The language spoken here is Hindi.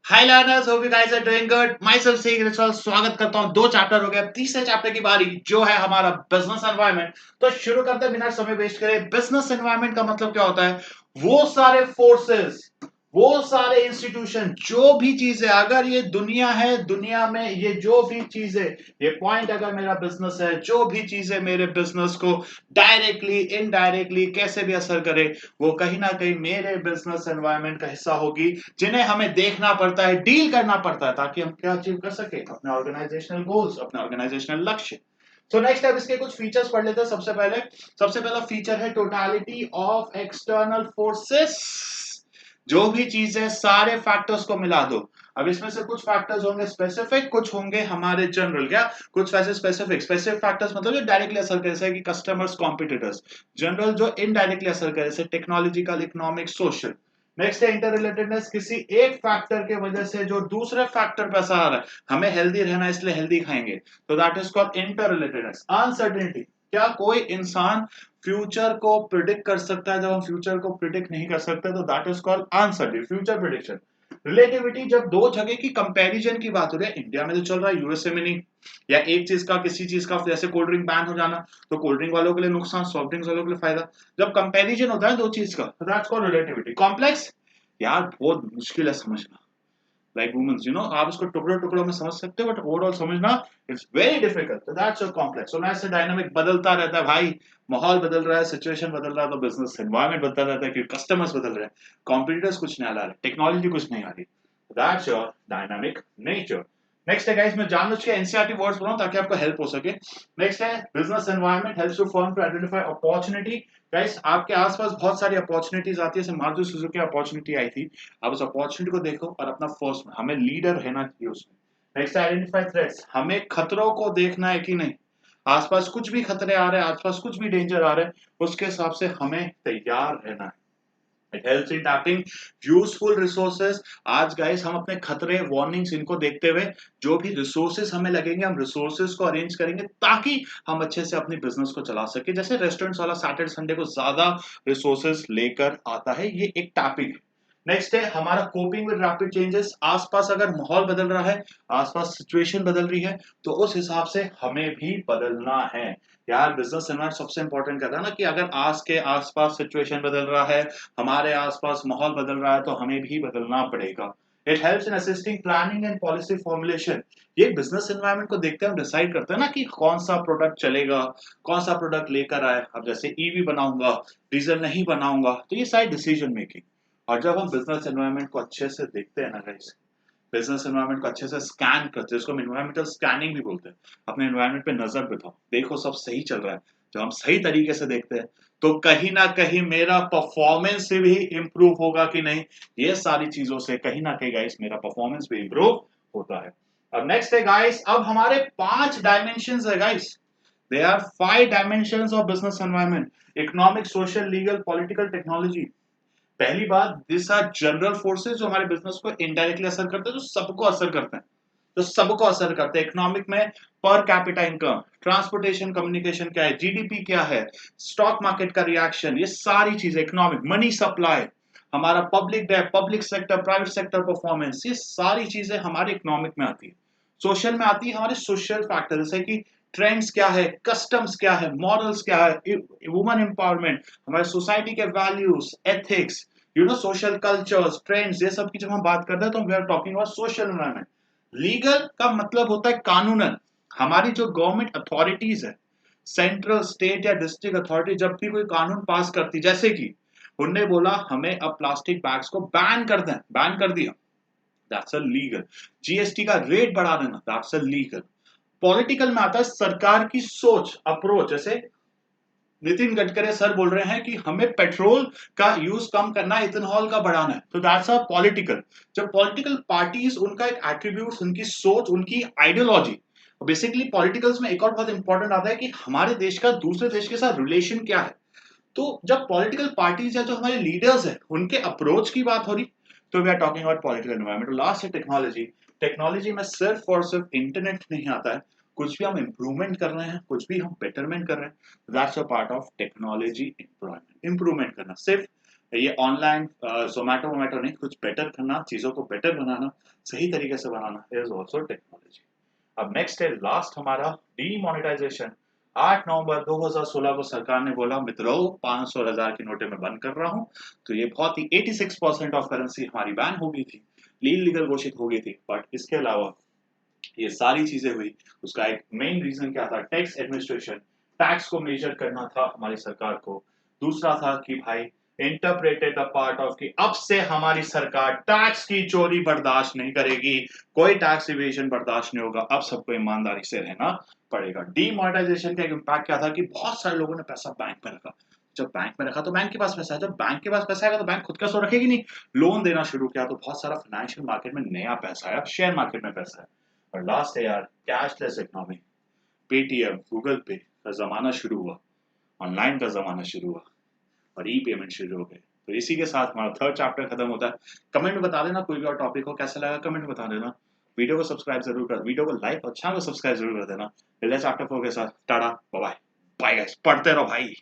Hi learners, hope you guys are doing good. Myself सी रिचुअल स्वागत करता हूं। दो चैप्टर हो गए, अब तीसरे चैप्टर की बारी जो है हमारा बिजनेस एनवायरनमेंट। तो शुरू करते हैं बिना समय वेस्ट करे। बिजनेस एनवायरनमेंट का मतलब क्या होता है? वो सारे फोर्सेस, वो सारे इंस्टीट्यूशन, जो भी चीजें, अगर ये दुनिया है, दुनिया में ये जो भी चीजें, ये पॉइंट अगर मेरा बिजनेस है, जो भी चीजें मेरे बिजनेस को डायरेक्टली इनडायरेक्टली कैसे भी असर करे, वो कहीं ना कहीं मेरे बिजनेस एनवायरनमेंट का हिस्सा होगी, जिन्हें हमें देखना पड़ता है, डील करना पड़ता है, ताकि हम क्या अचीव कर सके, अपने ऑर्गेनाइजेशनल गोल्स, अपने ऑर्गेनाइजेशनल लक्ष्य। तो नेक्स्ट अब इसके कुछ फीचर्स पढ़ लेते हैं। सबसे पहला फीचर है टोटालिटी ऑफ एक्सटर्नल फोर्सेस। जो भी चीज है, सारे फैक्टर्स को मिला दो। अब इसमें से कुछ फैक्टर्स होंगे स्पेसिफिक, कुछ होंगे हमारे जनरल। क्या कुछ वैसे स्पेसिफिक फैक्टर्स मतलब जो डायरेक्टली असर करे, जैसे कि कस्टमर्स, कॉम्पिटिटर्स। जनरल जो इनडायरेक्टली असर करे, जैसे टेक्नोलॉजिकल, इकोनॉमिक, सोशल। नेक्स्ट है इंटर रिलेटेडनेस, किसी एक फैक्टर के वजह से जो दूसरे फैक्टर पर असर आ रहा है। हमें हेल्दी रहना है इसलिए हेल्दी खाएंगे, तो that is called inter relatedness. Uncertainty, क्या कोई इंसान फ्यूचर को प्रिडिक्ट कर सकता है? जब हम फ्यूचर को प्रिडिक्ट नहीं कर सकते तो that is called uncertain future prediction. Relativity, जब दो जगह की कंपैरिजन की बात हो रही है, इंडिया में तो चल रहा है, यूएसए में नहीं। या एक चीज का किसी चीज का, जैसे कोल्ड ड्रिंक बैन हो जाना, तो कोल्ड ड्रिंक वालों के लिए नुकसान, सॉफ्ट ड्रिंक्स वालों के लिए फायदा। जब कंपैरिजन होता है दो चीज का, तो दैट्स कॉल्ड रिलेटिविटी। कॉम्प्लेक्स, यार बहुत मुश्किल है समझना। लाइक वुमेन्स, आप इसको टुकड़ों टुकड़ों में समझ सकते हो, बट ओवरऑल समझना इट्स वेरी डिफिकल्ट। तो दैट्स सो कॉम्प्लेक्स। सो ऐसे डायनामिक बदलता रहता है भाई। माहौल बदल रहा है, सिचुएशन बदल रहा है, तो बिजनेस एनवायरनमेंट बदलता रहता है, क्योंकि कस्टमर्स बदल रहे हैं, कॉम्पिटिटर्स कुछ नहीं आ रहे, टेक्नोलॉजी कुछ नहीं आ रही। That's your dynamic nature. Next है गाइस, मैं जानबूझ के एनसीईआरटी वर्ड्स बोल रहा हूं ताकि आपको हेल्प हो सके। नेक्स्ट है business environment helps to firm to identify opportunity. Guys, आपके आसपास बहुत सारी अपॉर्चुनिटीज आती है, जैसे मारुति सुजुकी अपॉर्चुनिटी आई थी। आप उस अपॉर्चुनिटी को देखो और अपना फर्स्ट में, हमें लीडर रहना चाहिए उसमें। नेक्स्ट आइडेंटिफाई थ्रेट्स, हमें खतरों को देखना है कि नहीं, आसपास कुछ भी खतरे आ रहे हैं, आसपास कुछ भी डेंजर आ रहे हैं, उसके हिसाब से हमें तैयार रहना है। It helps in tapping useful resources. आज गाइस हम अपने खतरे, वार्निंग्स, इनको देखते हुए जो भी रिसोर्सेज हमें लगेंगे, हम रिसोर्सेज को अरेंज करेंगे ताकि हम अच्छे से अपनी बिजनेस को चला सके। जैसे रेस्टोरेंट्स वाला सैटरडे संडे को ज्यादा रिसोर्सेज लेकर आता है, ये एक टैपिंग है। नेक्स्ट है हमारा कोपिंग विद रैपिड चेंजेस। आसपास अगर माहौल बदल रहा है, आसपास सिचुएशन बदल रही है, तो उस हिसाब से हमें भी बदलना है। यार बिजनेस एनवायरनमेंट सबसे इंपॉर्टेंट कहता है ना, कि अगर आज के आसपास सिचुएशन बदल रहा है, हमारे आसपास माहौल बदल रहा है, तो हमें भी बदलना पड़ेगा। It helps in assisting planning and policy formulation. ये बिजनेस एनवायरनमेंट को देखते हैं, हम डिसाइड करते हैं ना कि कौन सा प्रोडक्ट चलेगा, कौन सा प्रोडक्ट लेकर आए। अब जैसे ईवी बनाऊंगा, डीजल नहीं बनाऊंगा, तो ये सारी डिसीजन मेकिंग। और जब हम बिजनेस एनवायरनमेंट को अच्छे से देखते हैं ना गाइस, बिजनेस एनवायरनमेंट को अच्छे से स्कैन करते हैं, इसको हम एनवायरमेंटल स्कैनिंग भी बोलते हैं। अपने एनवायरनमेंट पे नजर बिठाओ, देखो सब सही चल रहा है। जब हम सही तरीके से देखते हैं, तो कहीं ना कहीं मेरा परफॉर्मेंस भी इंप्रूव होगा कि नहीं। ये सारी चीजों से कहीं ना कहीं गाइस मेरा परफॉर्मेंस भी इंप्रूव होता है। अब नेक्स्ट है गाइस, अब हमारे 5 डायमेंशन है guys. They are 5 dimension of business environment: economic, social, legal, political, technology. पहली बात, दिस आर जनरल फोर्सेस जो हमारे बिजनेस को इनडायरेक्टली असर करते हैं, जो सबको असर करते हैं, तो सबको असर करते हैं। इकोनॉमिक में per capita income, transportation, communication क्या है, जीडीपी क्या है, स्टॉक मार्केट का रिएक्शन, ये सारी चीजें इकोनॉमिक। मनी सप्लाई, हमारा public debt, public sector, private sector performance, ये सारी चीजें हमारे इकोनॉमिक में आती है। सोशल में आती है हमारे सोशल फैक्टर, जैसे कि ट्रेंड्स क्या है, कस्टम्स क्या है, मॉरल्स क्या है, वुमन एम्पावरमेंट, हमारे सोसाइटी के values, ethics, social cultures, trends, ये सब की जब हम बात करते हैं तो we are talking about social environment. Legal का मतलब होता है कानूनन। हमारी जो गवर्नमेंट अथॉरिटीज है, सेंट्रल, स्टेट या डिस्ट्रिक्ट अथॉरिटी, जब भी कोई कानून पास करती, जैसे कि उनने बोला हमें अब प्लास्टिक बैग्स को बैन कर दें, बैन कर दिया, दैट्स अ लीगल। जीएसटी का रेट बढ़ा देना, दैट्स अ लीगल। पॉलिटिकल में आता है सरकार की सोच, अप्रोच। जैसे नितिन गडकरी सर बोल रहे हैं कि हमें पेट्रोल का यूज कम करना है, इथेनॉल का बढ़ाना है, तो दैट्स अ पॉलिटिकल। जब पॉलिटिकल पार्टीज, उनका एक एट्रीब्यूट, उनकी सोच, उनकी आइडियोलॉजी। बेसिकली पॉलिटिकल्स में एक और बहुत इंपॉर्टेंट आता है कि हमारे देश का दूसरे देश के साथ रिलेशन क्या है। तो जब पॉलिटिकल पार्टीज या जो हमारे लीडर्स हैं, उनके अप्रोच की बात हो रही, तो we are talking about political environment. Last है टेक्नोलॉजी। टेक्नोलॉजी में सिर्फ और सिर्फ इंटरनेट नहीं आता है, कुछ भी हम इंप्रूवमेंट कर रहे हैं, कुछ भी हम बेटरमेंट कर रहे हैं, that's a part of technology. Improvement करना सिर्फ ये ऑनलाइन ज़ोमैटो वोमैटो नहीं, कुछ बेटर करना, चीज़ों को बेटर बनाना, सही तरीके से बनाना इज़ ऑल्सो टेक्नोलॉजी। अब नेक्स्ट है लास्ट हमारा डीमोनेटाइजेशन। 8 नवंबर 2016 को सरकार ने बोला मित्रों 500 और 1000 की नोटें मैं बंद कर रहा हूँ। तो ये बहुत ही 86% ऑफ करेंसी हमारी बैन हो गई थी, लीगल घोषित हो गई थी। बट इसके अलावा ये सारी चीजें हुई, उसका एक मेन रीजन क्या था? टैक्स एडमिनिस्ट्रेशन, टैक्स को मेजर करना था हमारी सरकार को। दूसरा था कि भाई इंटरप्रेटेड द पार्ट ऑफ कि अब से हमारी सरकार टैक्स की चोरी बर्दाश्त नहीं करेगी, कोई टैक्स इवेजन बर्दाश्त नहीं होगा, अब सबको ईमानदारी से रहना पड़ेगा। डीमोनेटाइजेशन का एक इम्पैक्ट क्या था कि बहुत सारे लोगों ने पैसा बैंक में रखा। जब बैंक में रखा तो बैंक के पास पैसा है, जब बैंक के पास पैसा आएगा तो बैंक खुद का सो रखेगी नहीं, लोन देना शुरू किया तो बहुत सारा फाइनेंशियल मार्केट में नया पैसा आया, शेयर मार्केट में पैसा है। और लास्ट है यार कैशलेस इकोनॉमी। पेटीएम, गूगल पे का जमाना शुरू हुआ, ऑनलाइन का जमाना शुरू हुआ और ई पेमेंट शुरू हो गए। तो इसी के साथ हमारा थर्ड चैप्टर खत्म होता है। कमेंट में बता देना कोई भी और टॉपिक हो कैसा लगा, कमेंट में बता देना। वीडियो को सब्सक्राइब जरूर कर, वीडियो को लाइक और चैनल को सब्सक्राइब जरूर कर देना। चैप्टर 4 के साथ टाटा बाय बाय। गाइस, पढ़ते रहो भाई।